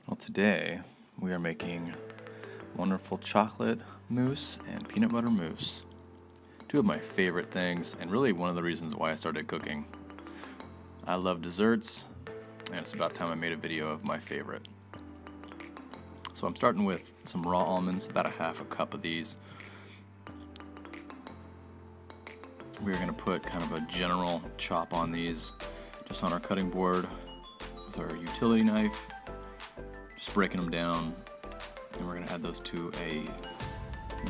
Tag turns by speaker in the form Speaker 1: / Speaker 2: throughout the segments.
Speaker 1: Well, today we are making wonderful chocolate mousse and peanut butter mousse. Two of my favorite things, and really one of the reasons why I started cooking. I love desserts, and it's about time I made a video of my favorite. So I'm starting with some raw almonds, about a half a cup of these. We're going to put kind of a general chop on these, just on our cutting board with our utility knife. Just breaking them down, and we're going to add those to a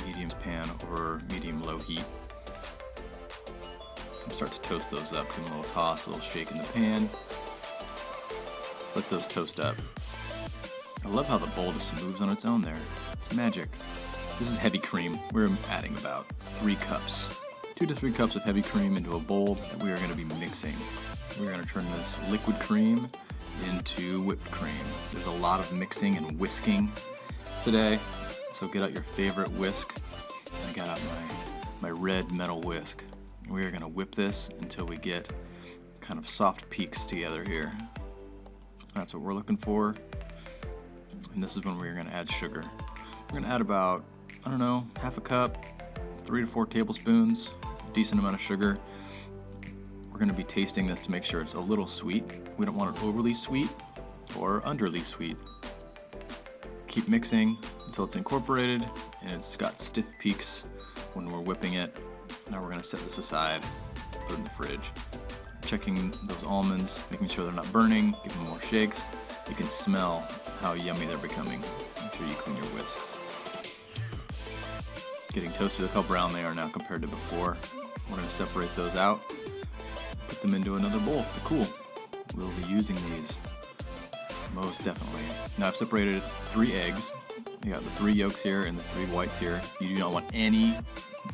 Speaker 1: medium pan over medium-low heat. Start to toast those up, give them a little toss, a little shake in the pan. Let those toast up. I love how the bowl just moves on its own there. It's magic. This is heavy cream. We're adding about 3 cups. 2 to 3 cups of heavy cream into a bowl that we are going to be mixing. We're going to turn this liquid cream into whipped cream. There's a lot of mixing and whisking today, so get out your favorite whisk. I got out my red metal whisk. We are going to whip this until we get kind of soft peaks together here. That's what we're looking for. And this is when we're going to add sugar. We're going to add about, I don't know, half a cup, 3 to 4 tablespoons, decent amount of sugar. We're going to be tasting this to make sure it's a little sweet. We don't want it overly sweet or underly sweet. Keep mixing until it's incorporated and it's got stiff peaks when we're whipping it. Now we're going to set this aside, put it in the fridge. Checking those almonds, making sure they're not burning, give them more shakes. You can smell how yummy they're becoming. Make sure you clean your whisks. Getting toasted, look how brown they are now compared to before. We're going to separate those out. Put them into another bowl to cool. We'll be using these most definitely. Now I've separated 3 eggs. You got the 3 yolks here and the 3 whites here. You do not want any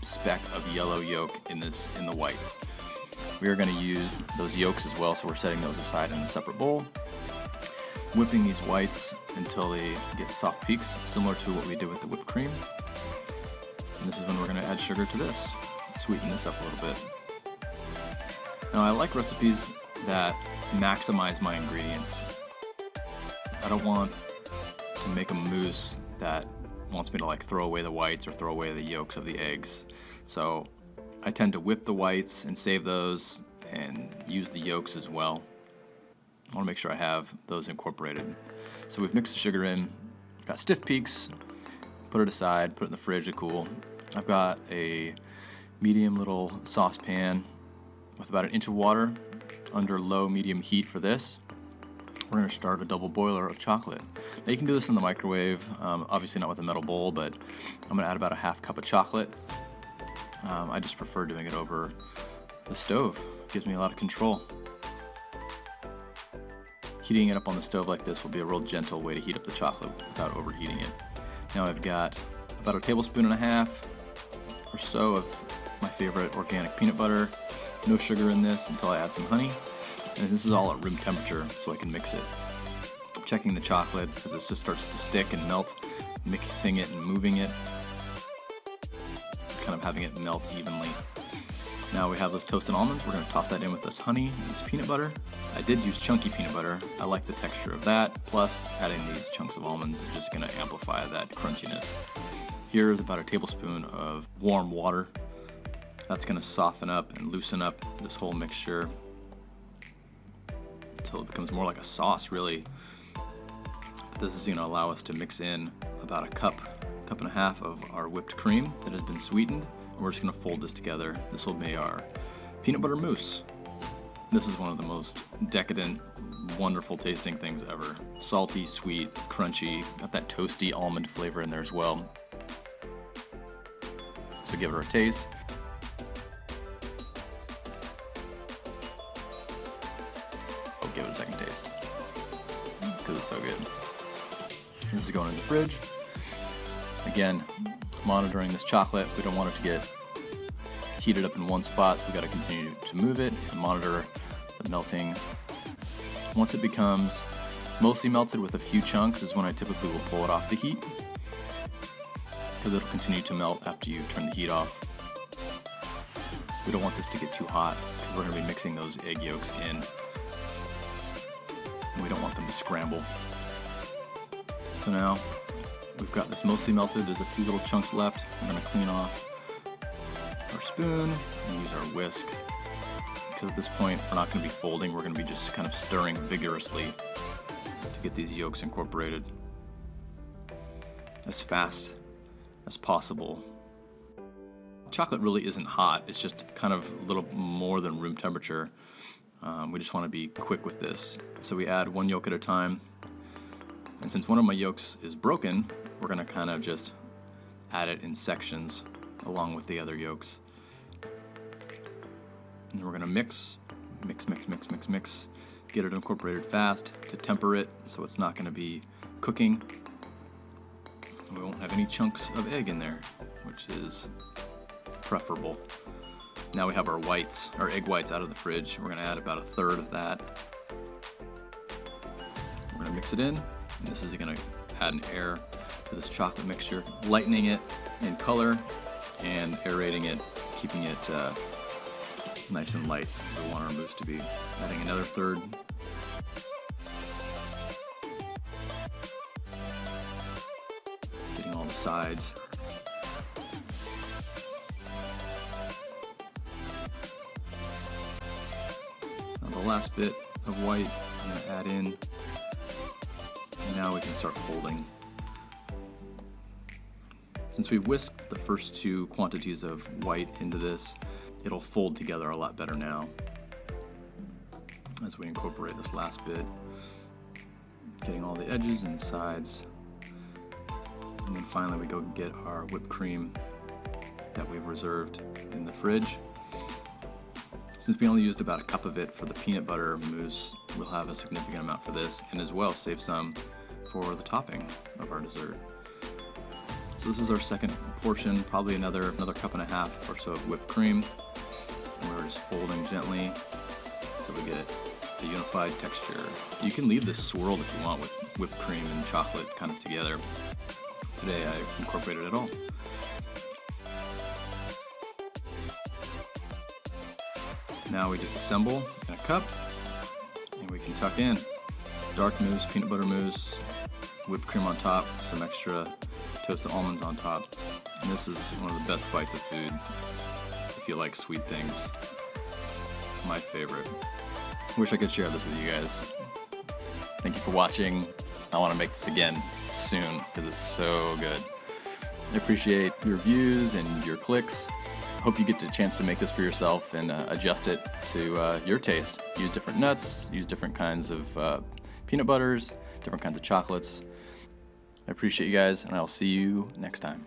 Speaker 1: speck of yellow yolk in the whites. We are going to use those yolks as well, so we're setting those aside in a separate bowl. Whipping these whites until they get soft peaks, similar to what we did with the whipped cream. And this is when we're going to add sugar to this. Sweeten this up a little bit. Now I like recipes that maximize my ingredients. I don't want to make a mousse that wants me to like throw away the whites or throw away the yolks of the eggs. So I tend to whip the whites and save those and use the yolks as well. I want to make sure I have those incorporated. So we've mixed the sugar in, got stiff peaks, put it aside, put it in the fridge to cool. I've got a medium little saucepan with about 1 inch of water under low-medium heat for this. We're going to start a double boiler of chocolate. Now you can do this in the microwave, obviously not with a metal bowl, but I'm going to add about a half cup of chocolate. I just prefer doing it over the stove. It gives me a lot of control. Heating it up on the stove like this will be a real gentle way to heat up the chocolate without overheating it. Now I've got about 1.5 tablespoons or so of my favorite organic peanut butter. No sugar in this until I add some honey. And this is all at room temperature so I can mix it. Checking the chocolate as it just starts to stick and melt, mixing it and moving it, kind of having it melt evenly. Now we have those toasted almonds. We're going to toss that in with this honey and this peanut butter. I did use chunky peanut butter. I like the texture of that. Plus adding these chunks of almonds is just going to amplify that crunchiness. Here is about 1 tablespoon of warm water. That's going to soften up and loosen up this whole mixture until it becomes more like a sauce, really. This is going to allow us to mix in about a cup and a half of our whipped cream that has been sweetened. And we're just going to fold this together. This will be our peanut butter mousse. This is one of the most decadent, wonderful tasting things ever. Salty, sweet, crunchy, got that toasty almond flavor in there as well. So give her a taste. Give it a second taste because it's so good. This is going in the fridge. Again, monitoring this chocolate. We don't want it to get heated up in one spot, so we got to continue to move it and monitor the melting. Once it becomes mostly melted with a few chunks is when I typically will pull it off the heat, because it'll continue to melt after you turn the heat off. We don't want this to get too hot because we're going to be mixing those egg yolks in. We don't want them to scramble. So now we've got this mostly melted. There's a few little chunks left. We're going to clean off our spoon and use our whisk. Because at this point, we're not going to be folding. We're going to be just kind of stirring vigorously to get these yolks incorporated as fast as possible. Chocolate really isn't hot. It's just kind of a little more than room temperature. We just want to be quick with this. So we add one yolk at a time. And since one of my yolks is broken, we're going to kind of just add it in sections along with the other yolks. And then we're going to mix, get it incorporated fast to temper it so it's not going to be cooking. And we won't have any chunks of egg in there, which is preferable. Now we have our whites, our egg whites out of the fridge. We're going to add about a third of that. We're going to mix it in, and this is going to add an air to this chocolate mixture, lightening it in color and aerating it, keeping it nice and light. We want our mousse to be. Adding another third. Getting all the sides. Now the last bit of white I'm going to add in. And now we can start folding. Since we've whisked the first two quantities of white into this, it'll fold together a lot better now as we incorporate this last bit. Getting all the edges and the sides. And then finally we go get our whipped cream that we've reserved in the fridge. Since we only used about a cup of it for the peanut butter mousse, we'll have a significant amount for this, and as well save some for the topping of our dessert. So this is our second portion, probably another cup and a half or so of whipped cream. And we're just folding gently until we get a unified texture. You can leave this swirled if you want with whipped cream and chocolate kind of together. Today I incorporated it all. Now we just assemble in a cup and we can tuck in dark mousse, peanut butter mousse, whipped cream on top, some extra toasted almonds on top. And this is one of the best bites of food if you like sweet things. My favorite. Wish I could share this with you guys. Thank you for watching. I want to make this again soon because it's so good. I appreciate your views and your clicks. Hope you get a chance to make this for yourself and adjust it to your taste. Use different nuts, use different kinds of peanut butters, different kinds of chocolates. I appreciate you guys, and I'll see you next time.